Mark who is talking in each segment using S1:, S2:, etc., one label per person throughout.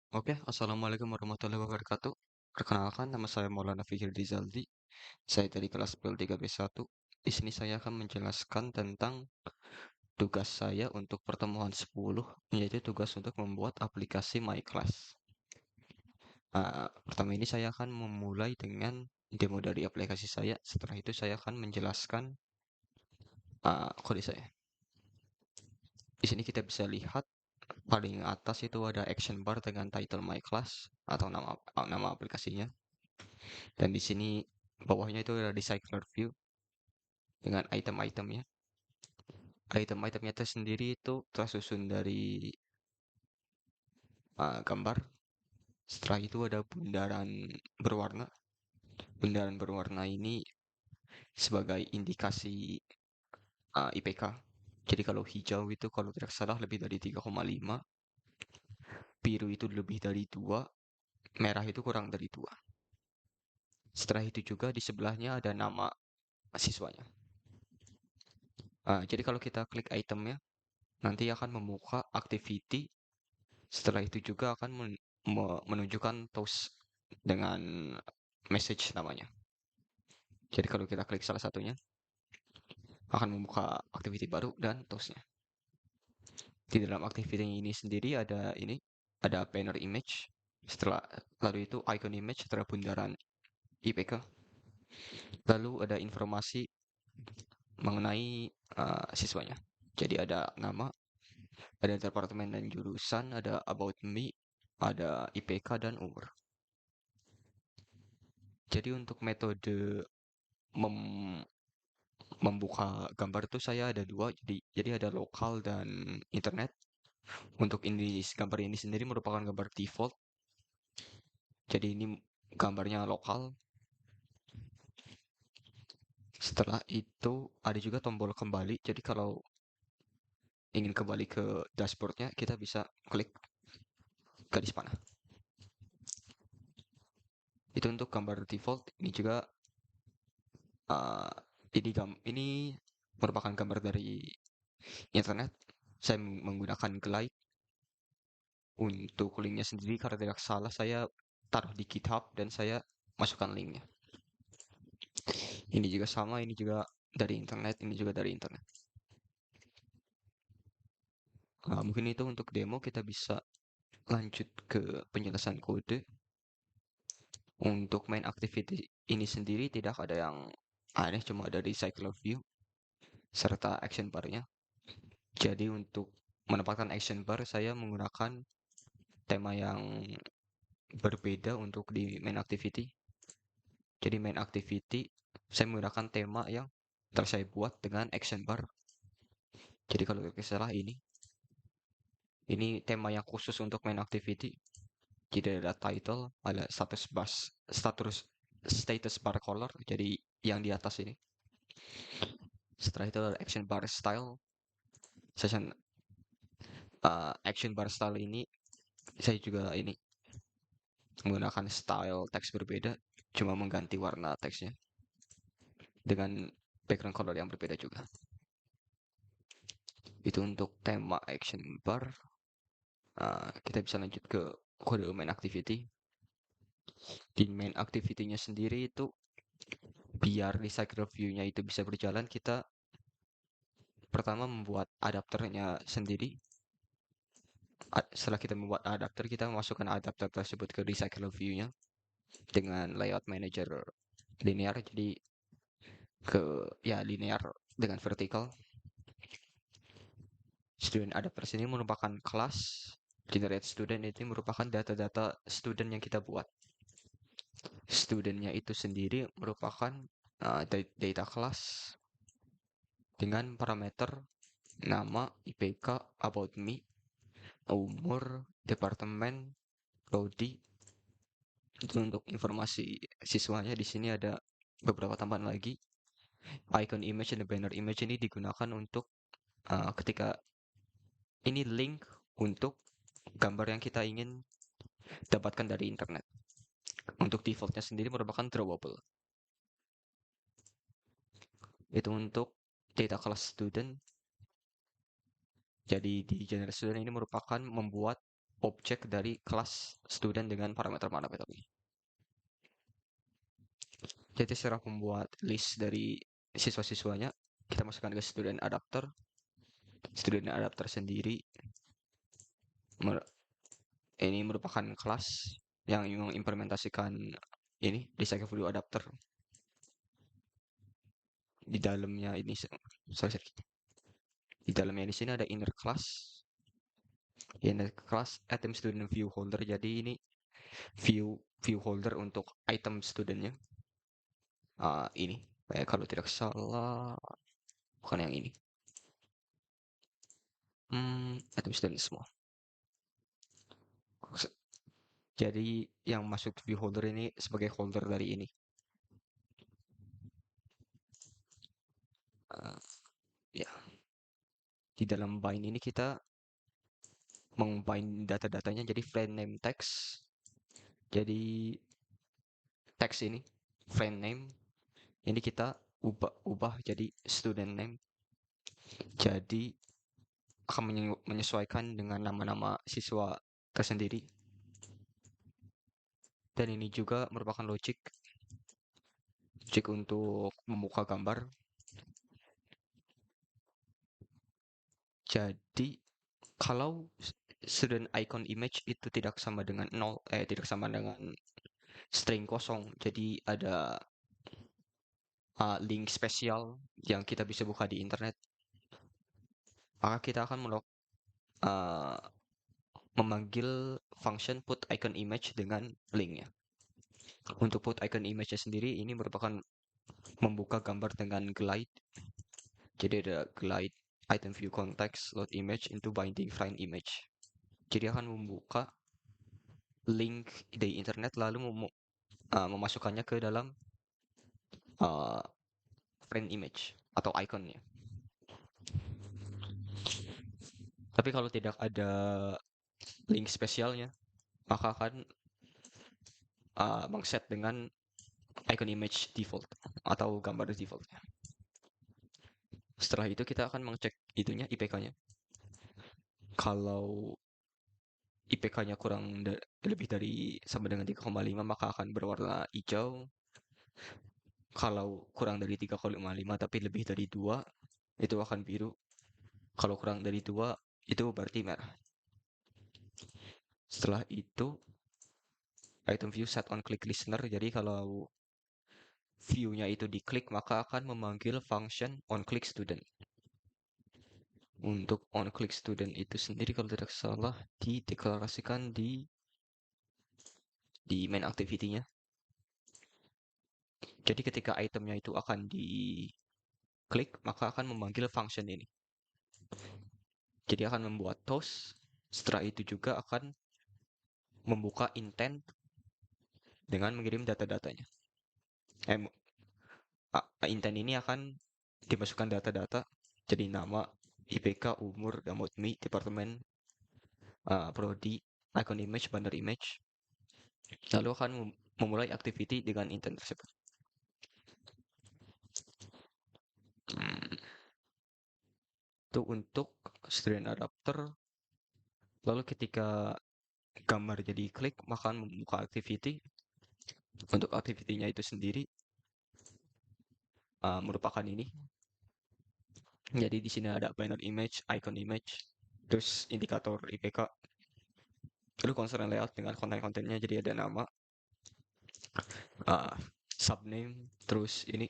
S1: Oke, Assalamualaikum warahmatullahi wabarakatuh. Perkenalkan, nama saya Maulana Fikri Rizaldi. Saya dari kelas PL3B1. Di sini saya akan menjelaskan tentang tugas saya untuk pertemuan 10, yaitu tugas untuk membuat aplikasi MyClass. Pertama ini saya akan memulai dengan demo dari aplikasi saya. Setelah itu saya akan menjelaskan kode saya. Di sini kita bisa lihat paling atas itu ada action bar dengan title MyClass atau nama aplikasinya. Dan di sini bawahnya itu ada recycler view dengan item-itemnya. Item-itemnya itu sendiri itu tersusun dari gambar. Setelah itu ada bundaran berwarna. Bundaran berwarna ini sebagai indikasi IPK. Jadi kalau hijau itu kalau tidak salah lebih dari 3,5, biru itu lebih dari 2, merah itu kurang dari 2. Setelah itu juga di sebelahnya ada nama siswanya. Jadi kalau kita klik itemnya, nanti akan membuka activity. Setelah itu juga akan menunjukkan toast dengan message namanya. Jadi kalau kita klik salah satunya, akan membuka activity baru dan toastnya. Di dalam activity ini sendiri ada banner image, setelah lalu itu icon image setelah bundaran IPK, lalu ada informasi mengenai siswanya. Jadi ada nama, ada departemen dan jurusan, ada about me, ada IPK dan umur. Jadi untuk metode mem membuka gambar itu saya ada dua, jadi ada lokal dan internet. Untuk ini gambar ini sendiri merupakan gambar default, jadi ini gambarnya lokal. Setelah itu ada juga tombol kembali, jadi kalau ingin kembali ke dashboardnya kita bisa klik garis panah. Itu untuk gambar default. Ini juga uh, ini merupakan gambar dari internet. Saya menggunakan Glide. Untuk linknya sendiri karena tidak salah saya taruh di GitHub dan saya masukkan linknya. Ini juga sama, ini juga dari internet, ini juga dari internet. Mungkin itu untuk demo, kita bisa lanjut ke penjelasan kode. Untuk main activity ini sendiri tidak ada yang aneh, cuma ada recycle view serta action bar-nya. Jadi untuk menempatkan action bar saya menggunakan tema yang berbeda untuk di main activity. Jadi main activity saya menggunakan tema yang telah saya buat dengan action bar. Jadi kalau tidak salah ini tema yang khusus untuk main activity. Jadi ada title, ada status bar color. Jadi yang di atas ini. Setelah itu ada action bar style. Session action bar style ini saya juga ini menggunakan style teks berbeda, cuma mengganti warna teksnya dengan background color yang berbeda juga. Itu untuk tema action bar. Kita bisa lanjut ke kode main activity. Di main activity-nya sendiri itu biar recycle view-nya itu bisa berjalan, kita pertama membuat adapternya sendiri. Setelah kita membuat adapter, kita memasukkan adapter tersebut ke recycle view-nya dengan layout manager linear, jadi ke ya linear dengan vertical. Student adapter ini merupakan kelas. Generate student itu merupakan data-data student yang kita buat. Studentnya itu sendiri merupakan data kelas dengan parameter nama, IPK, about me, umur, departemen, prodi. Itu untuk informasi siswanya. Di sini ada beberapa tambahan lagi. Icon image dan banner image ini digunakan untuk ketika ini link untuk gambar yang kita ingin dapatkan dari internet. Untuk defaultnya sendiri merupakan drawable. Itu untuk data class student. Jadi di generate student ini merupakan membuat objek dari kelas student dengan parameter-parameter ini. Jadi secara membuat list dari siswa-siswanya, kita masukkan ke student adapter. Student adapter sendiri ini merupakan kelas yang mengimplementasikan ini Recycle Value Adapter. Di dalamnya ini, sorry, di dalamnya di sini ada inner class. Inner class item student view holder. Jadi ini view holder untuk item studentnya. Ini kalau tidak salah bukan yang ini. Item student semua. Jadi yang masuk view holder ini sebagai holder dari ini. Ya, di dalam bind ini kita mengbind data-datanya jadi friend name text. Jadi teks ini friend name ini kita ubah jadi student name. Jadi akan menyesuaikan dengan nama-nama siswa tersendiri. Dan ini juga merupakan logic untuk membuka gambar. Jadi kalau student icon image itu tidak sama dengan tidak sama dengan string kosong, jadi ada link spesial yang kita bisa buka di internet, maka kita akan uh, memanggil function put icon image dengan linknya. Untuk put icon image sendiri ini merupakan membuka gambar dengan glide. Jadi ada glide item view context load image into binding friend image. Jadi akan membuka link di internet lalu memasukkannya ke dalam uh, friend image atau iconnya. Tapi kalau tidak ada link spesialnya, maka akan mengset dengan icon image default atau gambar defaultnya. Setelah itu kita akan mengecek itunya IPK-nya. Kalau IPK-nya lebih dari sama dengan 3,5 maka akan berwarna hijau. Kalau kurang dari 3,5 tapi lebih dari 2 itu akan biru. Kalau kurang dari 2 itu berarti merah. Setelah itu item view set on click listener. Jadi kalau view-nya itu diklik maka akan memanggil function on click student. Untuk on click student itu sendiri kalau tidak salah dideklarasikan di main activity-nya. Jadi ketika itemnya itu akan diklik maka akan memanggil function ini. Jadi akan membuat toast. Setelah itu juga akan membuka intent dengan mengirim data-datanya. Intent ini akan dimasukkan data-data jadi nama, IPK, umur, Damotmi, departemen, prodi, icon image, banner image. Lalu akan memulai activity dengan intent tersebut. Itu untuk student adapter. Lalu ketika gambar jadi klik, maka membuka activity. Untuk activity-nya itu sendiri merupakan ini. Jadi di sini ada banner image, icon image, terus indikator IPK. Lalu concern layout dengan konten-kontennya jadi ada nama, subname, terus ini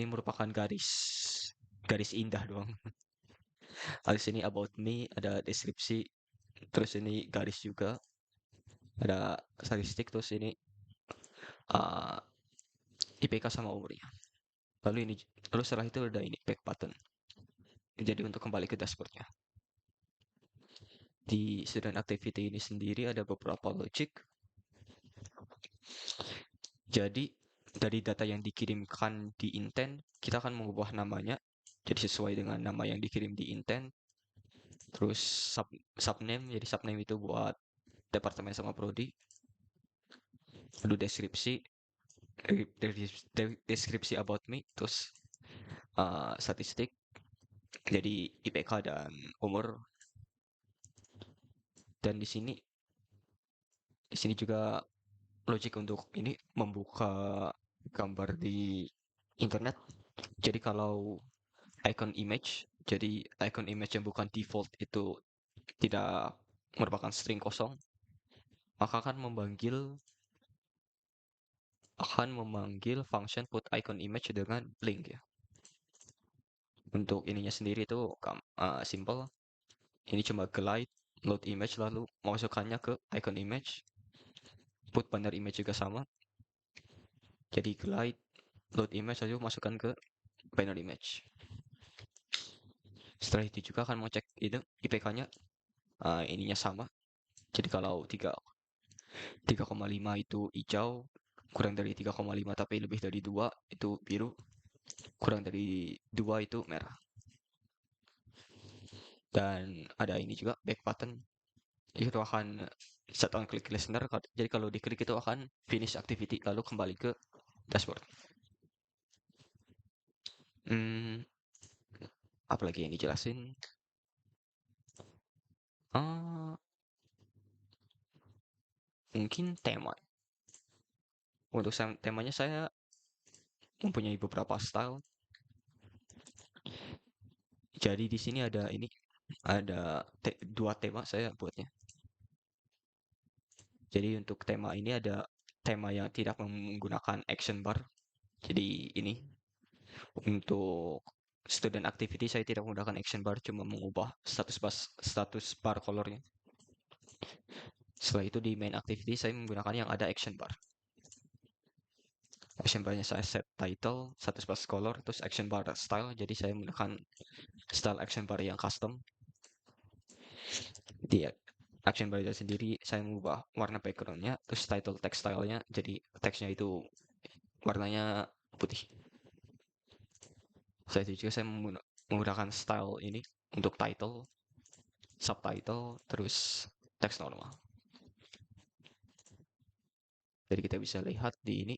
S1: merupakan garis indah doang. Habis ini about me, ada deskripsi, terus ini garis juga, ada statistik, terus ini IPK sama umurnya. Lalu setelah itu ada ini back button. Jadi untuk kembali ke dashboardnya. Di student activity ini sendiri ada beberapa logic. Jadi dari data yang dikirimkan di intent, kita akan mengubah namanya jadi sesuai dengan nama yang dikirim di intent. Terus subname, jadi subname itu buat departemen sama prodi. Lalu deskripsi about me, terus statistik, jadi IPK dan umur. Dan di sini juga logic untuk ini membuka gambar di internet. Jadi kalau icon image yang bukan default itu tidak merupakan string kosong, maka akan memanggil function put icon image dengan link ya. Untuk ininya sendiri itu simple. Ini cuma glide load image lalu memasukkannya ke icon image. Put banner image juga sama. Jadi glide load image lalu masukkan ke banner image. Setelah itu juga akan mau cek itu IPK-nya, ininya sama. Jadi kalau 3,5 itu hijau, kurang dari 3,5 tapi lebih dari 2 itu biru, kurang dari 2 itu merah. Dan ada ini juga back button. Itu akan set on click listener. Jadi kalau diklik itu akan finish activity lalu kembali ke dashboard. Hmm, apalagi yang dijelasin? Ah, mungkin tema. Untuk temanya saya mempunyai beberapa style. Jadi di sini ada dua tema saya buatnya. Jadi untuk tema ini ada tema yang tidak menggunakan action bar. Jadi ini untuk student activity saya tidak menggunakan action bar, cuma mengubah status bar colornya. Setelah itu di main activity saya menggunakan yang ada action bar. Action barnya saya set title, status bar color, terus action bar style. Jadi saya menggunakan style action bar yang custom. Di action bar itu sendiri saya mengubah warna backgroundnya, terus title text stylenya jadi teksnya itu warnanya putih. Saya juga saya menggunakan style ini untuk title, subtitle, terus teks normal. Jadi kita bisa lihat di ini,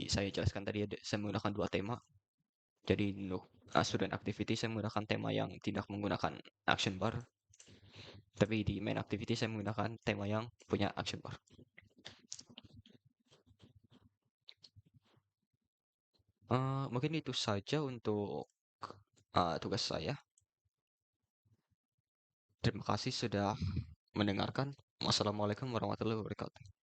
S1: saya jelaskan tadi saya menggunakan dua tema. Jadi untuk student activity saya menggunakan tema yang tidak menggunakan action bar, tapi di main activity saya menggunakan tema yang punya action bar. Mungkin itu saja untuk tugas saya. Terima kasih sudah mendengarkan. Wassalamualaikum warahmatullahi wabarakatuh.